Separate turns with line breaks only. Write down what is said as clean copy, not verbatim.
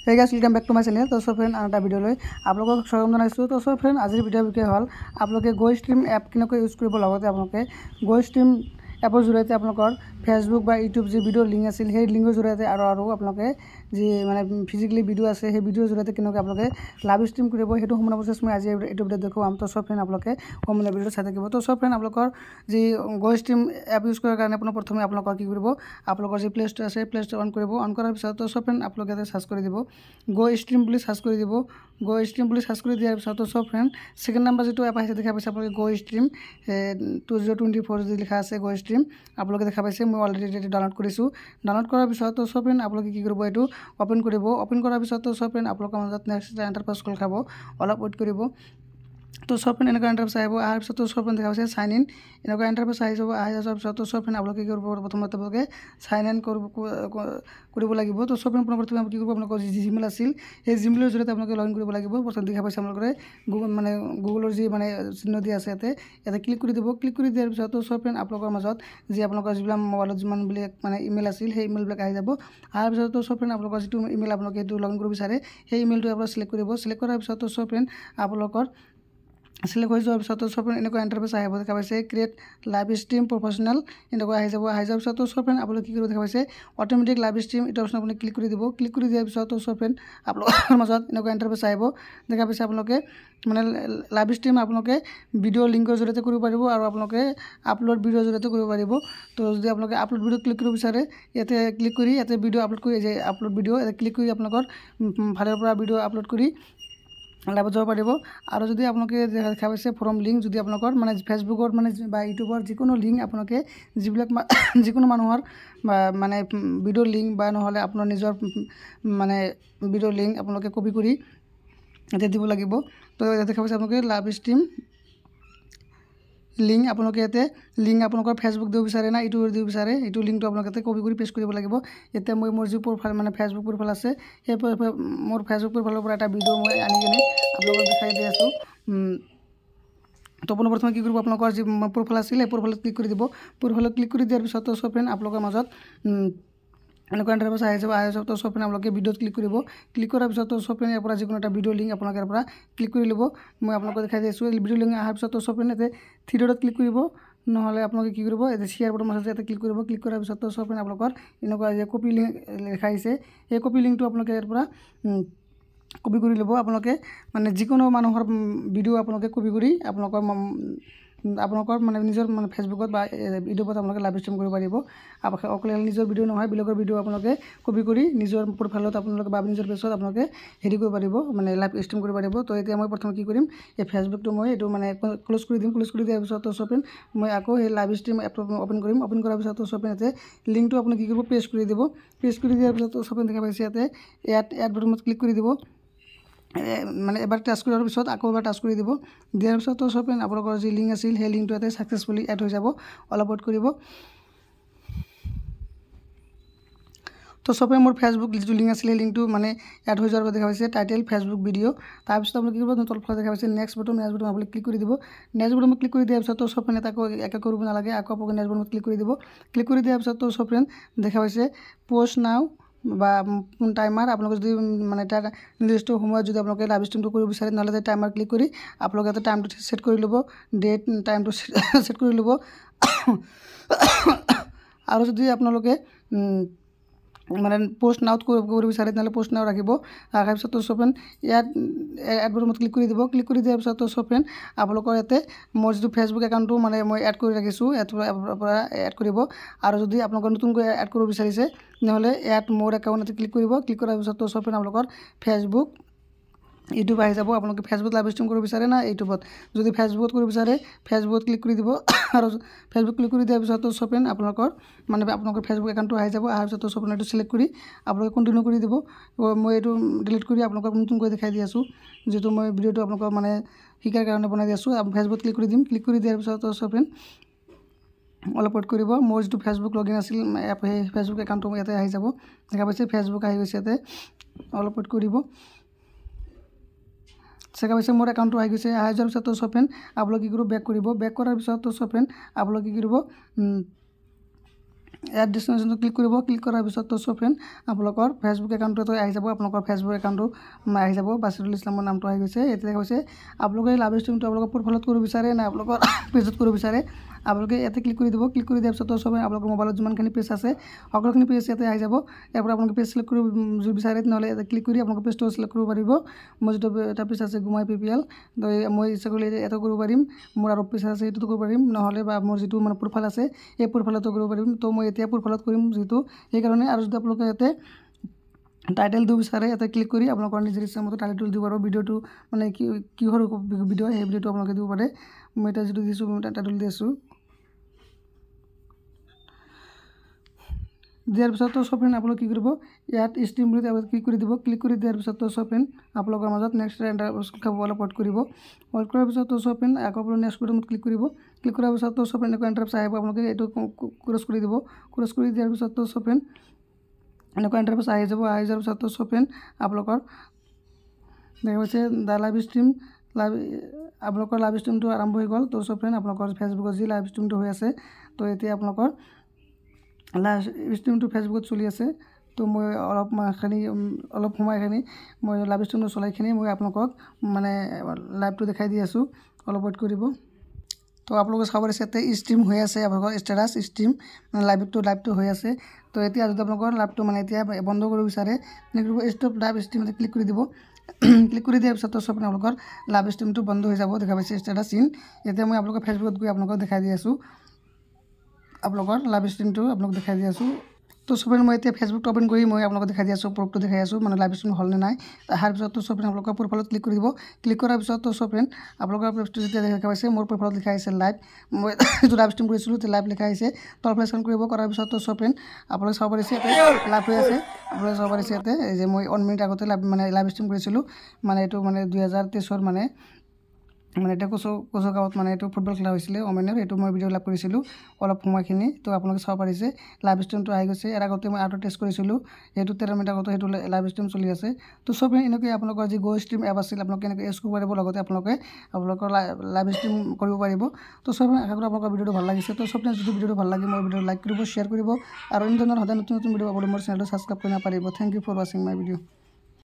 Hey guys, welcome back to my channel. तो so friend आना video লৈ আপোনালোকক স্বাগতম জনাইছোঁ। তো সো फ्रेंड আজিৰ ভিডিঅ'ৰ বিষয় হ'ল আপোনালোকে গো ষ্ট্ৰীম এপ কেনেকৈ ইউজ কৰিব লগতে আপোনালোকে গো ষ্ট্ৰীম এপৰ জৰিয়তে আপোনালোকৰ ফেসবুক বা ইউটিউব যে ভিডিঅ' লিংক আছিল সেই লিংকৰ জৰিয়তে আৰু আপোনালোকে যে মানে ফিজিক্যালি ভিডিঅ' আছে সেই ভিডিঅ'ৰ জৰিয়তে কেনেকৈ আপোনালোকে লাইভ ষ্ট্ৰীম কৰিব সেইটো সম্পূৰ্ণ প্ৰচেছ মই আজি এইটো ভিডিঅ'ত দেখুৱাম। তো সো फ्रेंड আপোনালোকে সম্পূৰ্ণ ভিডিঅ'টো চাই থাকিব। তো সো फ्रेंड আপোনালোকৰ যে গো ষ্ট্ৰীম এপ ইউজ কৰাৰ কাৰণে প্ৰথমে আপোনালোকৰ কি কৰিব আপোনালোকৰ যে প্লে ষ্ট'ৰ আছে প্লে ষ্ট'ৰ অন কৰিব। অন কৰাৰ পিছত তো সো फ्रेंड আপোনালোকে সাৰ্চ কৰি দিব গো ষ্ট্ৰীম বুলি সাৰ্চ কৰি দিব। গো ষ্ট্ৰীম বুলি সাৰ্চ কৰি দিয়াৰ পিছত তো সো फ्रेंड সেকেন্ড নাম্বাৰ যেটো এপ আছে দেখা পাইছে আপোনালোকে গো ষ্ট্ৰীম 2024 যে লিখা আছে গো ষ্ট্ৰীম আপোনালোকে দেখা পাইছে মই অলৰেডি ডাউনলোড কৰিছোঁ। ডাউনলোড কৰাৰ পিছত তো সো फ्रेंड আপোনালোকে কি কৰিব এইটো ওপেন কৰিব। ওপেন কৰাৰ পিছত তো সো फ्रेंड আপোনালোকৰ মাজত নেক্সট এন্টাৰপ্ৰাইজ কল খাব অলপ ওয়েট কৰিব। তো সো फ्रेंड এনেকুৱা এন্টাৰপ্ৰাইজ আহিব আহাৰ পিছত তো সো फ्रेंड দেখা পাইছে সাইন ইন এনেকুৱা এন্টাৰপ্ৰাইজ আহি যোৱাৰ পিছত তো সো फ्रेंड আপোনালোকে কি কৰিব প্ৰথমতে আপোনালোকে সাইন ইন কৰিব লাগিব। তো সো फ्रेंड প্ৰথমে কি কৰিব আপোনালোকৰ জিমেইল আছিল এই জিমেইলৰ জৰিয়তে আপোনালোকে লগইন কৰিব লাগিব। প্ৰথম দেখা পাইছে আপোনালোকে গুগল মানে গুগলৰ যি মানে চিহ্ন দিয়া আছে ইয়াতে ক্লিক কৰি দিব। ক্লিক কৰি দিয়াৰ পিছত তো সো फ्रेंड আপোনালোকৰ মাজত যি আপোনালোকৰ যিবিলাক মোবাইলত যিমান বুলি মানে ইমেইল আছিল সেই ইমেইলবিলাক আহি যাব। আহাৰ পিছত তো সো फ्रेंड আপোনালোকৰ যিটো ইমেইল আপোনালোকে এইটো লগইন কৰিব বিচাৰে সেই ইমেইলটো আপোনালোকে সিলেক্ট কৰিব। সিলেক্ট কৰাৰ পিছত তো সো फ्रेंड আপোনালোকৰ সিলেক্ট হৈ যোৱাৰ পিছত তো সো फ्रेंड এনেকুৱা এন্টাৰপ্ৰাইজ আহিব দেখা পাইছে ক্ৰিয়েট লাইভ ষ্ট্ৰীম প্ৰফেশনাল এনেকুৱা আহি যোৱাৰ পিছত তো সো फ्रेंड আপোনালোকে কি কৰিব দেখা পাইছে অটোমেটিক লাইভ ষ্ট্ৰীম এটা অপচন আপুনি ক্লিক কৰি দিব। ক্লিক কৰি দিয়াৰ পিছত তো সো फ्रेंड আপোনালোকৰ মাজত এনেকুৱা এন্টাৰপ্ৰাইজ আহিব দেখা পাইছে আপোনালোকে মানে লাইভ ষ্ট্ৰীম আপোনালোকে ভিডিঅ' লিংকৰ জৰিয়তে কৰিব পাৰিব আৰু আপোনালোকে আপলোড ভিডিঅ'ৰ জৰিয়তে কৰিব পাৰিব। তো যদি আপোনালোকে আপলোড ভিডিঅ' ক্লিক কৰিব বিচাৰে ইয়াতে ক্লিক কৰি ইয়াতে ভিডিঅ' আপলোড কৰি যে আপলোড ভিডিঅ' ইয়াতে ক্লিক কৰি আপোনালোকৰ ভালৰ পৰা ভিডিঅ' আপলোড কৰি লাইভত যাব পাৰিব। আৰু যদি আপোনালোকে দেখা পাইছে ফ্ৰম লিংক যদি আপোনালোকৰ মানে ফেসবুকৰ মানে বা ইউটিউবৰ যিকোনো লিংক আপোনালোকে যিবিলাক যিকোনো মানুহৰ মানে ভিডিঅ'ৰ লিংক বা নহ'লে আপোনাৰ নিজৰ মানে ভিডিঅ'ৰ লিংক আপোনালোকে কপি কৰি ইয়াতে দিব লাগিব। তো ইয়াতে দেখা পাইছে আপোনালোকে লাইভ ষ্ট্ৰীম লিংক আপোনালোকে ইয়াতে লিংক আপোনালোকৰ ফেসবুক দিব বিচাৰে না ইউটিউবৰ দিব বিচাৰে এইটো লিংকটো আপোনালোকে ইয়াতে কপি কৰি পেষ্ট কৰিব লাগিব। এতিয়া মই মোৰ যি প্ৰফাইল মানে ফেসবুক প্ৰফাইল আছে সেই মোৰ ফেসবুক প্ৰফাইলৰ পৰা এটা ভিডিঅ' মই আনি কিনে আপোনালোকক দেখাই দি আছোঁ। তো প্ৰথমে কি কৰিব আপোনালোকৰ যি প্ৰফাইল আছিল সেই প্ৰফাইলত ক্লিক কৰি দিব। প্ৰফাইলত ক্লিক কৰি দিয়াৰ পিছত তো সো फ्रेंड আপোনালোকৰ মাজত এনেকুৱা এন্টাৰপ্ৰাইজ আহি যাব। তো সো फ्रेंड আপোনালোকে ভিডিঅ'ত ক্লিক কৰিব। ক্লিক কৰাৰ পিছত তো সো फ्रेंड ইয়াৰ পৰা যিকোনো এটা ভিডিঅ' লিংক আপোনালোকে ইয়াৰ পৰা ক্লিক কৰি ল'ব। মই আপোনালোকক দেখাই দি আছোঁ ভিডিঅ' লিংক অহাৰ পিছত তো সো फ्रेंड ইয়াতে থ্ৰী ডটত ক্লিক কৰিব নহ'লে আপোনালোকে কি কৰিব ইয়াতে শ্বেয়াৰ বটন আছে ইয়াতে ক্লিক কৰিব। ক্লিক কৰাৰ পিছত তো সো फ्रेंड আপোনালোকৰ এনেকুৱা যে কপি লিংক লেখা আহিছে সেই কপি লিংকটো আপোনালোকে ইয়াৰ পৰা কপি কৰি ল'ব। আপোনালোকে মানে যিকোনো মানুহৰ ভিডিঅ' আপোনালোকে কপি কৰি আপোনালোকৰ মানে নিজৰ মানে ফেসবুকত বা ইউটিউবত আপোনালোকে লাইভ ষ্ট্ৰীম কৰিব পাৰিব। অকল নিজৰ ভিডিঅ' নহয় বেলেগৰ ভিডিঅ' আপোনালোকে কপি কৰি নিজৰ প্ৰফাইলত আপোনালোকে বা নিজৰ পেজত আপোনালোকে হেৰি কৰিব পাৰিব মানে লাইভ ষ্ট্ৰীম কৰিব পাৰিব। তো এতিয়া মই প্ৰথমে কি কৰিম এই ফেসবুকটো মই এইটো মানে ক্লোজ কৰি দিম। ক্লোজ কৰি দিয়াৰ পিছত তো সো फ्रेंड মই আকৌ সেই লাইভ ষ্ট্ৰীম এপটো ওপেন কৰিম। ওপেন কৰাৰ পিছত তো সো फ्रेंड ইয়াতে লিংকটো আপুনি কি কৰিব পেষ্ট কৰি দিব। পেষ্ট কৰি দিয়াৰ পিছত তো সো फ्रेंड দেখা পাইছে ইয়াতে এড বটনত ক্লিক কৰি দিব। মানে এবাৰ টাচ কৰাৰ পিছত আকৌ এবাৰ টাচ কৰি দিব। দিয়াৰ পিছত তো সো फ्रेंड আপোনালোকৰ যি লিংক আছিল সেই লিংকটো ইয়াতে সাকসেসফুলি এড হৈ যাব অলপ ওয়েট কৰিব। তো সো फ्रेंड মোৰ ফেসবুক যিটো লিংক আছিল সেই লিংকটো মানে এড হৈ যোৱাৰ দেখা পাইছে টাইটেল ফেসবুক ভিডিঅ'। তাৰপিছত আপোনালোকে কি কৰিব তলফালে দেখা পাইছে নেক্সট বটন আপোনালোকে ক্লিক কৰি দিব। নেক্সট বটনত ক্লিক কৰি দিয়াৰ পিছত তো সো फ्रेंड এটা আকৌ কৰিব নালাগে আকৌ নেক্সট বটনত ক্লিক কৰি দিব। ক্লিক কৰি দিয়াৰ পিছত তো সো फ्रेंड দেখা পাইছে পোষ্ট নাও বা টাইমাৰ আপোনালোকে যদি মানে তাৰ নিৰ্দিষ্ট সময়ত যদি আপোনালোকে লাইভ ষ্ট্ৰীমটো কৰিব বিচাৰে নহ'লে টাইমাৰ ক্লিক কৰি আপোনালোকে এটা টাইমটো সেট কৰি ল'ব ডেট টাইমটো সেট কৰি ল'ব। আৰু যদি আপোনালোকে মানে পোষ্ট নাওত কৰিব বিচাৰে তেনেহ'লে পোষ্ট নাও ৰাখিব। ৰাখাৰ পিছত তো সো फ्रेंड ইয়াত এড বটনত ক্লিক কৰি দিব। ক্লিক কৰি দিয়াৰ পিছত তো সো फ्रेंड আপোনালোকৰ ইয়াতে মোৰ যিটো ফেসবুক একাউণ্টটো মানে মই এড কৰি ৰাখিছোঁ ইয়াৰ পৰা এড কৰিব। আৰু যদি আপোনালোকৰ নতুনকৈ এড কৰিব বিচাৰিছে নহ'লে এড মোৰ একাউণ্টত ক্লিক কৰিব। ক্লিক কৰাৰ পিছত তো সো फ्रेंड আপোনালোকৰ ফেসবুক ইউটিউব আহি যাব। আপোনালোকে ফেসবুক লাইভ ষ্ট্ৰীম কৰিব বিচাৰে না ইউটিউবত যদি ফেসবুকত কৰিব বিচাৰে ফেসবুকত ক্লিক কৰি দিব। আৰু ফেসবুক ক্লিক কৰি দিয়াৰ পিছত তো সো फ्रेंड আপোনালোকৰ মানে আপোনালোকৰ ফেসবুক একাউণ্টটো আহি যাব। অহাৰ পিছত তো সো फ्रेंड এইটো সিলেক্ট কৰি আপোনালোকে কণ্টিনিউ কৰি দিব। মই এইটো ডিলিট কৰি আপোনালোকক নতুনকৈ দেখাই দি আছোঁ যিহেতু মই ভিডিঅ'টো আপোনালোকক মানে শিকাৰ কাৰণে বনাই দি আছোঁ। ফেসবুকত ক্লিক কৰি দিম। ক্লিক কৰি দিয়াৰ পিছত তো সো फ्रेंड অলপ ওয়েট কৰিব। মোৰ যিটো ফেসবুক লগইন আছিল এপ সেই ফেসবুক একাউণ্টটো ইয়াতে আহি যাব দেখা পাইছে ফেসবুক আহি গৈছে ইয়াতে অলপ ওয়েট কৰিব। দেখা পাইছে মোৰ একাউণ্টটো আহি গৈছে। আহি যোৱাৰ পিছত তো সো फ्रेंड আপোনালোকে কি কৰিব বেক কৰিব। বেক কৰাৰ পিছত তো সো फ्रेंड আপোনালোকে কি কৰিব এড ডেষ্টিনেশ্যনটো ক্লিক কৰিব। ক্লিক কৰাৰ পিছত তো চ' ফ্ৰেণ্ড আপোনালোকৰ ফেচবুক একাউণ্টটো আহি যাব। আপোনালোকৰ ফেচবুক একাউণ্টটো আহি যাব। বাছিৰুল ইছলামৰ নামটো আহি গৈছে। এতিয়া হৈছে আপোনালোকে লাইভ ষ্ট্ৰীমটো আপোনালোকৰ প্ৰফাইলত কৰিব বিচাৰে নে আপোনালোকৰ পেজত কৰিব বিচাৰে, আপোনালোকে ইয়াতে ক্লিক কৰি দিব। ক্লিক কৰি দিয়াৰ পিছত চবেই আপোনালোকৰ মোবাইলত যিমানখিনি পেজ আছে সকলোখিনি পেজ ইয়াতে আহি যাব। ইয়াৰ পৰা আপোনালোকে পেজ চিলেক্ট কৰিব যদি বিচাৰে তেনেহ'লে ইয়াতে ক্লিক কৰি আপোনালোকে পেজটো চিলেক্ট কৰিব পাৰিব। মোৰ যিটো এটা পেজ আছে গুমাই PPL, তো মই ইচ্ছা কৰিলে ইয়াতে কৰিব পাৰিম। মোৰ আৰু পেজ আছে সেইটোতো কৰিব পাৰিম, নহ'লে বা মোৰ যিটো মানে প্ৰফাইল আছে এই প্ৰফাইলতো কৰিব পাৰিম। তো মই এতিয়া প্ৰফাইলত কৰিম যিহেতু সেইকাৰণে। আৰু যদি আপোনালোকে ইয়াতে টাইটেল দিব বিচাৰে ইয়াতে ক্লিক কৰি আপোনালোকৰ নিজৰ ইচ্ছামতে টাইটেল দিব পাৰিব। ভিডিঅ'টো মানে কিহৰ ভিডিঅ' সেই ভিডিঅ'টো আপোনালোকে দিব পাৰে। মই এতিয়া যিটো দিছোঁ মই টাইটেল দি আছোঁ। দিয়াৰ পিছত চ' ফ্ৰেণ্ড আপোনালোকে কি কৰিব, ইয়াত ষ্ট্ৰীম বুলি ক্লিক কৰি দিব। ক্লিক কৰি দিয়াৰ পিছত চ' ফ্ৰেণ্ড আপোনালোকৰ মাজত নেক্সট এণ্টাৰ খাব অলপ ৱেইট কৰিব। ৱেইট কৰাৰ পিছত চ' ফ্ৰেণ্ড আকৌ আপোনালোকে নেক্সট বাটনত ক্লিক কৰিব। ক্লিক কৰাৰ পিছত চ' ফ্ৰেণ্ড এনেকুৱা এণ্টাৰপ্ৰাইজ আহিব। আপোনালোকে এইটো ক্ৰছ কৰি দিব। ক্ৰছ কৰি দিয়াৰ পিছত চ' ফ্ৰেণ্ড এনেকুৱা এণ্টাৰপ্ৰাইজ আহি যাব। আহি যোৱাৰ পিছত চ' ফ্ৰেণ্ড আপোনালোকৰ দেখা পাইছে দ্য লাইভ ষ্ট্ৰীম আপোনালোকৰ লাইভ ষ্ট্ৰীমটো আৰম্ভ হৈ গ'ল। তো চ' ফ্ৰেণ্ড আপোনালোকৰ ফেচবুকত যি লাইভ ষ্ট্ৰীমটো হৈ আছে, তো এতিয়া আপোনালোকৰ লাইভ ষ্ট্ৰীমটো ফেচবুকত চলি আছে। তো মই অলপ সময়খিনি মই লাইভ ষ্ট্ৰীমটো চলাইখিনি মই আপোনালোকক মানে লাইভটো দেখাই দি আছোঁ। অলপ ৱেইট কৰিব। তো আপোনালোকে চাব পাৰিছে ইয়াতে ষ্ট্ৰীম হৈ আছে। আপোনালোকৰ ষ্টেটাছ ষ্ট্ৰীম মানে লাইভটো হৈ আছে। তো এতিয়া যদি আপোনালোকৰ লাইভটো মানে এতিয়া বন্ধ কৰিব বিচাৰে তেনেকৈ ষ্টপ লাইভ ষ্ট্ৰীমতে ক্লিক কৰি দিব। ক্লিক কৰি দিয়াৰ পিছত চব আপোনালোকৰ লাইভ ষ্ট্ৰীমটো বন্ধ হৈ যাব। দেখা পাইছে ষ্টেটাছ চিন। এতিয়া মই আপোনালোকৰ ফেচবুকত গৈ আপোনালোকক দেখাই দি আছোঁ। আপোনালোকৰ লাইভ ষ্ট্ৰীমটো আপোনালোকক দেখাই দি আছোঁ। তো চবেই মই এতিয়া ফেচবুকটো অ'পেন কৰি মই আপোনালোকক দেখাই দি আছোঁ, প্ৰুফটো দেখাই আছোঁ মানে লাইভ ষ্ট্ৰীম হ'ল নে নাই। অহাৰ পিছত তো চবেই আপোনালোকৰ প্ৰফাইলত ক্লিক কৰি দিব। ক্লিক কৰাৰ পিছত তো চবেই আপোনালোকৰ পেজটো যেতিয়া দেখা পাইছে মোৰ প্ৰফাইলত লিখা আহিছে লাইভ। মই যিটো লাইভ ষ্ট্ৰীম কৰিছিলোঁ তেতিয়া লাইভ লিখা আহিছে। তলফালে স্কেন কৰিব। কৰাৰ পিছত তো চবেই আপোনালোকে চাব পাৰিছে ইয়াতে লাইভ হৈ আছে। আপোনালোকে চাব পাৰিছে ইয়াতে এই যে মই 1 মিনিট আগতে লাইভ ষ্ট্ৰীম কৰিছিলোঁ। মানে এইটো মানে 2023 মানে এতিয়া কোচগাঁৱত মানে এইটো ফুটবল খেলা হৈছিলে ওমেনৰ, এইটো মই ভিডিঅ' লাভ কৰিছিলোঁ অলপ সময়খিনি। তো আপোনালোকে চাব পাৰিছে লাইভ ষ্ট্ৰীমটো আহি গৈছে। ইয়াৰ আগতে মই আৰু টেষ্ট কৰিছিলোঁ, সেইটো 13 মিনিট আগতে সেইটো লাইভ ষ্ট্ৰীম চলি আছে। তো চবেই এনেকৈ আপোনালোকৰ যি ষ্ট্ৰীম এপ আছিল আপোনালোকে এনেকৈ ইউজ কৰিব পাৰিব। লগতে আপোনালোকৰ লাইভ ষ্ট্ৰীম কৰিব পাৰিব। তো চবেই আশা কৰোঁ আপোনালোকৰ ভিডিঅ'টো ভাল লাগিছে। তো চবেই যদি ভিডিঅ'টো ভাল লাগে মোৰ ভিডিঅ'টো লাইক কৰিব, শ্বেয়াৰ কৰিব আৰু এনেধৰণৰ সদায় নতুন ভিডিঅ' পাবলৈ মোৰ চেনেলটো ছাবস্ক্ৰাইব কৰিব পাৰিব। থেংক ইউ ফৰ ৱাচিং মাই ভিডিঅ'।